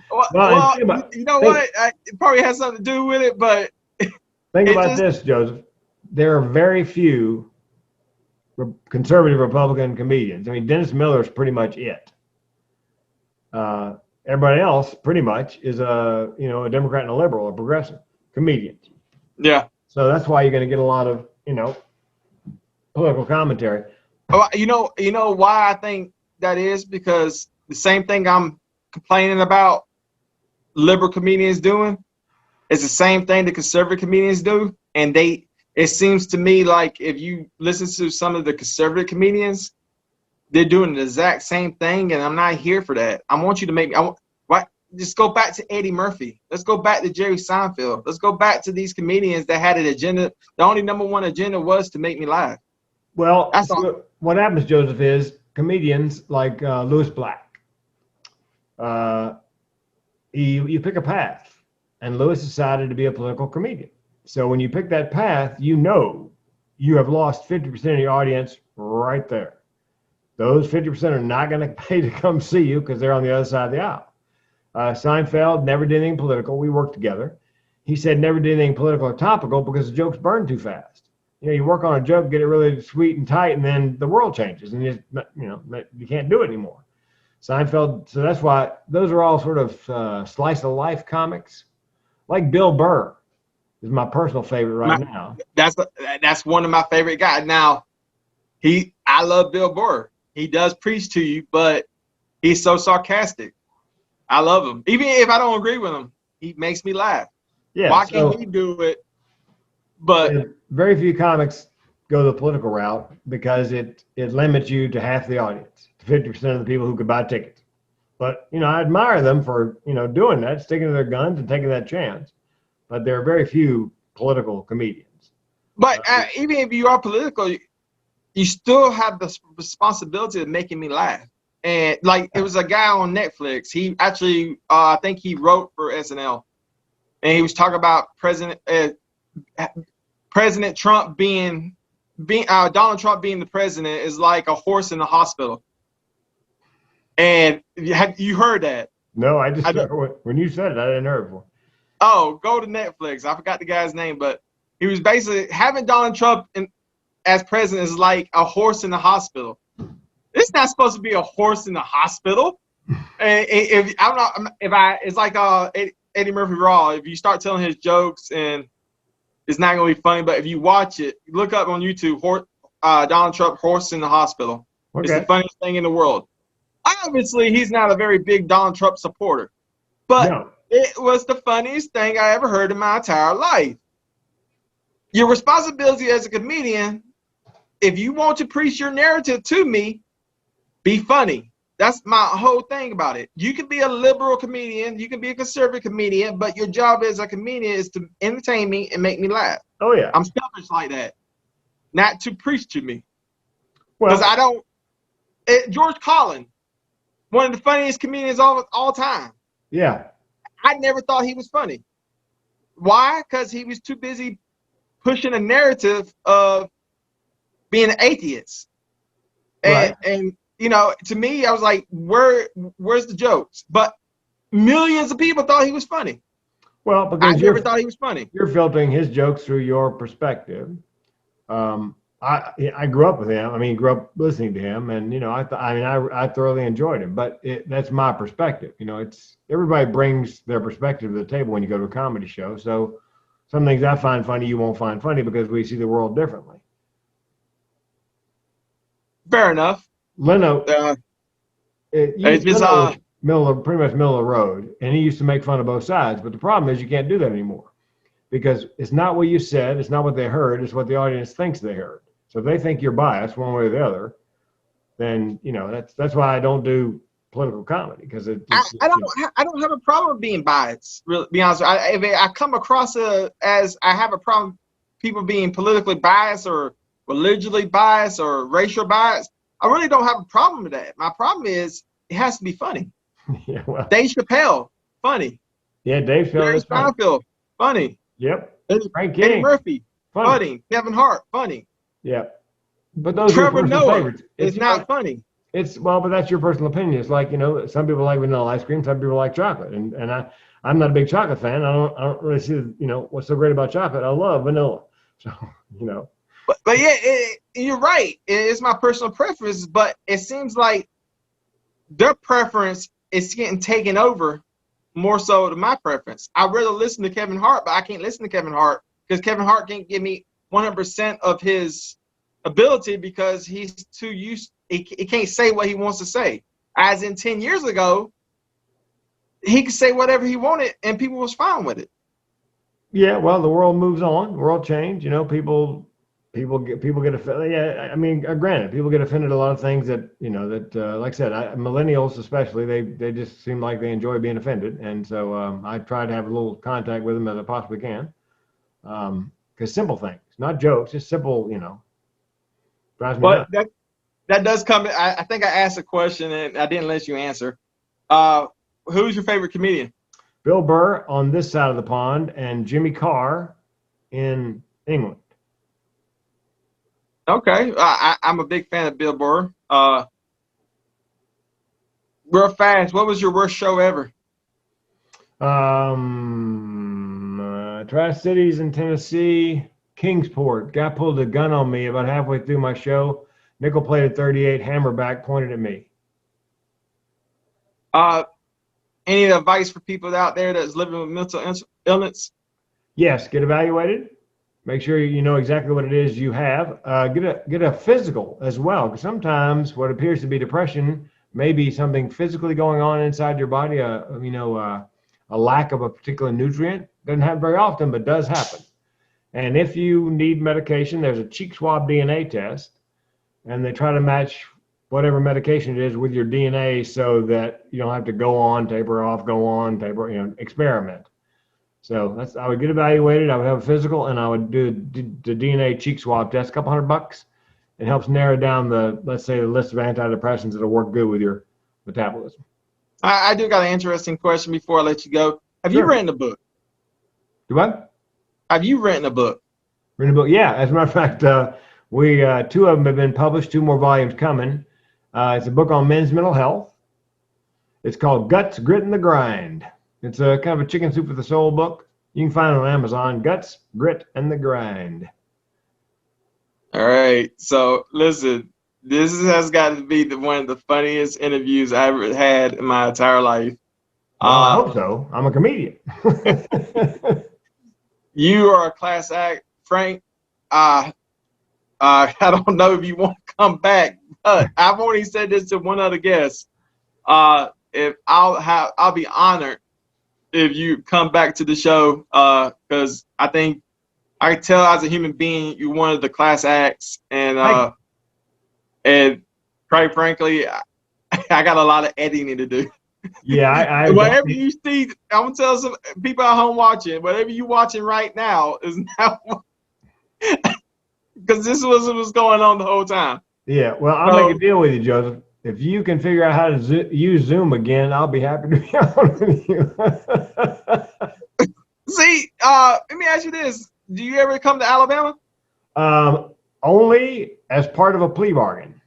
Well, what? It probably has something to do with it, but think about this, Joseph. There are very few conservative Republican comedians. I mean, Dennis Miller is pretty much it. Everybody else pretty much is a Democrat and a liberal, a progressive comedian. Yeah. So that's why you're going to get a lot of political commentary. Oh, you know why I think that is? Because the same thing I'm complaining about liberal comedians doing is the same thing the conservative comedians do, and it seems to me like if you listen to some of the conservative comedians, they're doing the exact same thing, and I'm not here for that. I want you to make me. Just go back to Eddie Murphy. Let's go back to Jerry Seinfeld. Let's go back to these comedians that had an agenda. The only number one agenda was to make me laugh. Well, what happens, Joseph, is comedians like Louis Black. You pick a path, and Louis decided to be a political comedian. So when you pick that path, you have lost 50% of your audience right there. Those 50% are not going to pay to come see you because they're on the other side of the aisle. Seinfeld never did anything political. We worked together. He said never did anything political or topical because the jokes burn too fast. You work on a joke, get it really sweet and tight, and then the world changes, and you can't do it anymore. Seinfeld. So that's why those are all sort of slice of life comics, like Bill Burr is my personal favorite now. That's one of my favorite guys. Now, I love Bill Burr. He does preach to you, but he's so sarcastic. I love him. Even if I don't agree with him, he makes me laugh. Yeah. Why can't he do it? But very few comics go the political route because it limits you to half the audience, to 50% of the people who could buy tickets. But I admire them for doing that, sticking to their guns and taking that chance. But there are very few political comedians. But even if you are political, you still have the responsibility of making me laugh. And like it was a guy on Netflix. He actually, I think he wrote for SNL, and he was talking about President Trump being Donald Trump being the president is like a horse in the hospital. And have you heard that? No, when you said it, I didn't hear it before. Oh, go to Netflix. I forgot the guy's name, but he was basically having Donald Trump as president is like a horse in the hospital. It's not supposed to be a horse in the hospital. And it's like Eddie Murphy Raw. If you start telling his jokes and it's not gonna be funny, but if you watch it, look up on YouTube, Donald Trump horse in the hospital. Okay. It's the funniest thing in the world. Obviously, he's not a very big Donald Trump supporter, but It was the funniest thing I ever heard in my entire life. Your responsibility as a comedian, if you want to preach your narrative to me, be funny. That's my whole thing about it. You can be a liberal comedian, you can be a conservative comedian, but your job as a comedian is to entertain me and make me laugh. Oh yeah. I'm selfish like that. Not to preach to me. Well, Because I don't. George Carlin, one of the funniest comedians all time. yeah. I never thought he was funny. Why? Because he was too busy pushing a narrative of being an atheist. Right. And you know, to me, I was like, where's the jokes? But millions of people thought he was funny. Well, I because never thought he was funny. you're filtering his jokes through your perspective. I grew up with him. I mean, grew up listening to him, and you know, I thoroughly enjoyed him. But that's my perspective. You know, it's everybody brings their perspective to the table when you go to a comedy show. So some things I find funny, you won't find funny because we see the world differently. Fair enough. Leno, It's just Leno was pretty much middle of the road, and he used to make fun of both sides. But the problem is you can't do that anymore because it's not what you said, it's not what they heard, it's what the audience thinks they heard. So if they think you're biased one way or the other, then you know that's why I don't do political comedy because I don't have a problem being biased. Really, be honest, if I come across as I have a problem people being politically biased or religiously biased or racial biased, I really don't have a problem with that. My problem is it has to be funny. Yeah, well, Dave Chappelle, funny. yeah, Dave Jerry Chappelle, funny. Seinfeld, funny. Yep. Frank Eddie King, Murphy, funny. Kevin Hart, funny. yeah. But those Trevor are your personal Noah favorites. is not funny. It's well, but that's your personal opinion. It's like, you know, some people like vanilla ice cream, some people like chocolate, and I'm not a big chocolate fan. I don't really see, you know, what's so great about chocolate. I love vanilla, so you know. But yeah, you're right. It's my personal preference, but it seems like their preference is getting taken over more so than my preference. I'd rather listen to Kevin Hart, but I can't listen to Kevin Hart because Kevin Hart can't give me 100% of his ability because he's too used. He can't say what he wants to say. As in 10 years ago, he could say whatever he wanted and people was fine with it. Yeah, well, the world moves on. The world changed. You know, people get offended. Yeah, I mean, granted, people get offended at a lot of things that, you know, that like I said, millennials especially, they just seem like they enjoy being offended, and so I try to have a little contact with them as I possibly can, because simple things, not jokes, just simple, you know, drives me nuts. But that does come. I think I asked a question and I didn't let you answer. Who's your favorite comedian? Bill Burr on this side of the pond and Jimmy Carr in England. Okay, I'm a big fan of Bill Burr. Real fast, what was your worst show ever? Tri-Cities in Tennessee, Kingsport. Guy pulled a gun on me about halfway through my show. Nickel-plated 38, hammerback, pointed at me. Any advice for people out there that's living with mental illness? Yes, get evaluated. Make sure you know exactly what it is you have. Get a physical as well, because sometimes what appears to be depression may be something physically going on inside your body. A lack of a particular nutrient. Doesn't happen very often, but does happen. And if you need medication, there's a cheek swab DNA test, and they try to match whatever medication it is with your DNA so that you don't have to go on, taper off, go on, taper, you know, experiment. So I would get evaluated, I would have a physical, and I would do the DNA cheek swab test, a couple $100. It helps narrow down let's say, the list of antidepressants that'll work good with your metabolism. I do got an interesting question before I let you go. Have Sure. you written a book? Do what? Have you written a book? Written a book? Yeah, as a matter of fact, two of them have been published, 2 more volumes coming. It's a book on men's mental health. It's called Guts, Grit, and the Grind. It's a kind of a chicken soup for the soul book. You can find it on Amazon, Guts, Grit, and the Grind. All right. So listen, this has got to be one of the funniest interviews I ever had in my entire life. Well, I hope so. I'm a comedian. You are a class act, Frank. I don't know if you want to come back, but I've already said this to one other guest. If I'll be honored if you come back to the show, because I think I can tell as a human being you're one of the class acts, and quite frankly, I got a lot of editing to do. Yeah, I whatever you see, I'm gonna tell some people at home watching, whatever you watching right now is now because this was what was going on the whole time. Yeah, well, I'll make a deal with you, Joseph. If you can figure out how to use Zoom again, I'll be happy to be on with you. See, let me ask you this: do you ever come to Alabama? Only as part of a plea bargain.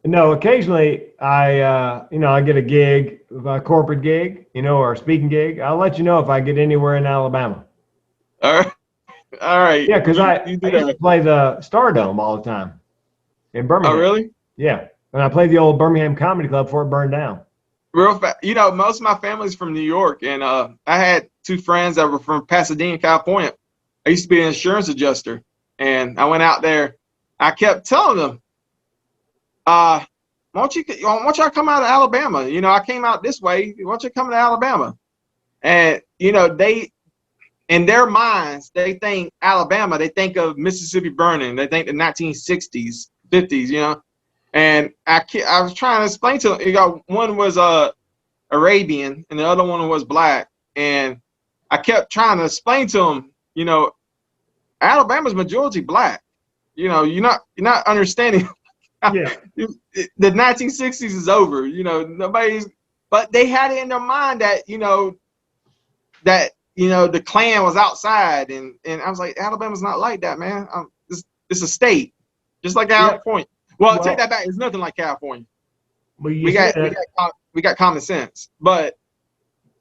No, occasionally I get a gig, a corporate gig, or a speaking gig. I'll let you know if I get anywhere in Alabama. All right. Yeah, because I used to play the Stardome all the time in Birmingham. Oh, really? Yeah, and I played the old Birmingham Comedy Club before it burned down. Real fast, most of my family's from New York, and I had two friends that were from Pasadena, California. I used to be an insurance adjuster, and I went out there. I kept telling them, why don't y'all come out of Alabama? I came out this way. Why don't you come to Alabama? And, they, in their minds, they think Alabama, they think of Mississippi burning. They think the 1960s, 50s, And I was trying to explain to them, one was Arabian and the other one was black. And I kept trying to explain to them, Alabama's majority black. You're not understanding. Yeah. The 1960s is over. But they had it in their mind that, the Klan was outside. And I was like, Alabama's not like that, man. It's a state, just like California. Well, take that back. It's nothing like California. Well, we got common sense. But,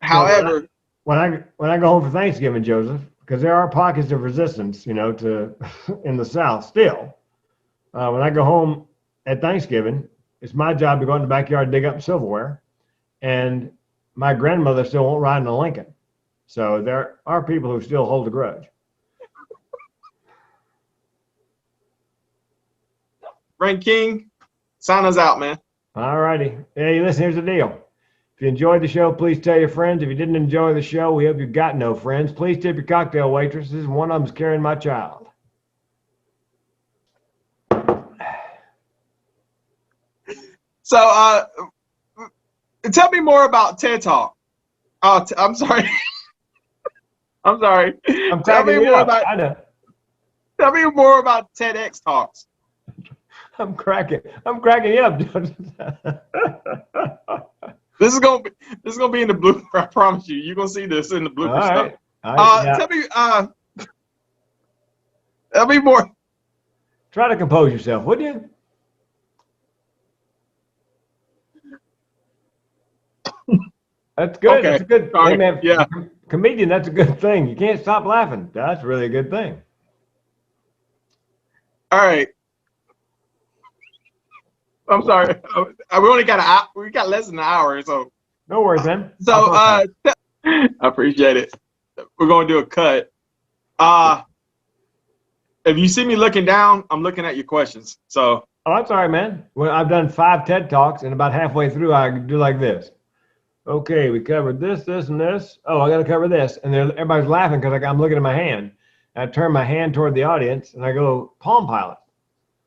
however, when I go home for Thanksgiving, Joseph, because there are pockets of resistance, in the South still. When I go home at Thanksgiving, it's my job to go in the backyard and dig up silverware, and my grandmother still won't ride in a Lincoln. So there are people who still hold a grudge. Frank King, sign us out, man. All righty. Hey, listen, here's the deal. If you enjoyed the show, please tell your friends. If you didn't enjoy the show, we hope you got no friends. Please tip your cocktail waitresses. One of them's carrying my child. So, tell me more about TED Talk. Oh, I'm sorry. I'm sorry. Tell me more about. I know. Tell me more about TEDx talks. I'm cracking you up. This is gonna be in the blooper. I promise you. You're gonna see this in the blooper stuff. All right. Tell me more. Try to compose yourself, would you? That's good. Okay. That's a good. Hey, man, yeah. Comedian, that's a good thing. You can't stop laughing. That's really a good thing. All right. I'm sorry. We got less than an hour, so. No worries, man. So I appreciate it. We're gonna do a cut. If you see me looking down, I'm looking at your questions. So. Oh, that's all right, man. Well, I've done 5 TED Talks, and about halfway through, I do like this. Okay, we covered this, this, and this. Oh, I got to cover this, and everybody's laughing because I'm looking at my hand. I turn my hand toward the audience, and I go Palm Pilot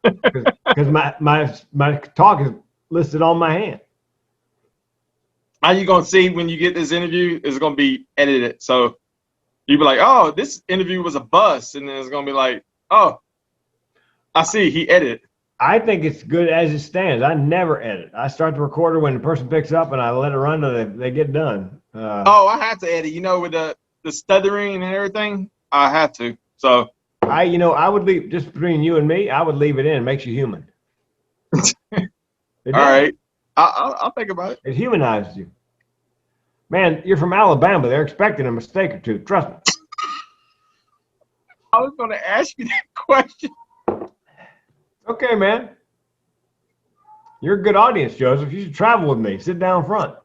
because my talk is listed on my hand. How you gonna see when you get this interview? It's gonna be edited, so you be like, "Oh, this interview was a bust," and then it's gonna be like, "Oh, I see, he edited." I think it's good as it stands. I never edit. I start the recorder when the person picks up, and I let it run until they get done. I have to edit. With the stuttering and everything, I have to. So I would leave, just between you and me, I would leave it in. It makes you human. All right. I'll think about it. It humanizes you. Man, you're from Alabama. They're expecting a mistake or two. Trust me. I was going to ask you that question. Okay, man. You're a good audience, Joseph. You should travel with me. Sit down front.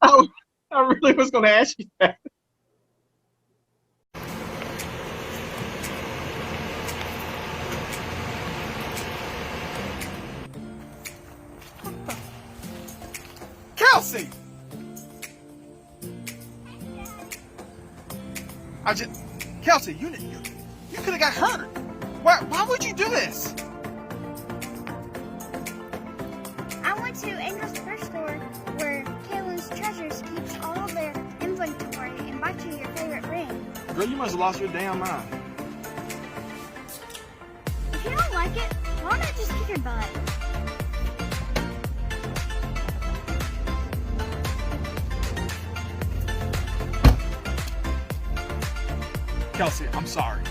I really was going to ask you that. Kelsey, you could have got hurt. Why would you do this? I went to Angel's thrift store where Kaylin's Treasures keeps all of their inventory and bought you your favorite ring. Girl, you must have lost your damn mind. If you don't like it, why not just kick your butt? Kelsey, I'm sorry.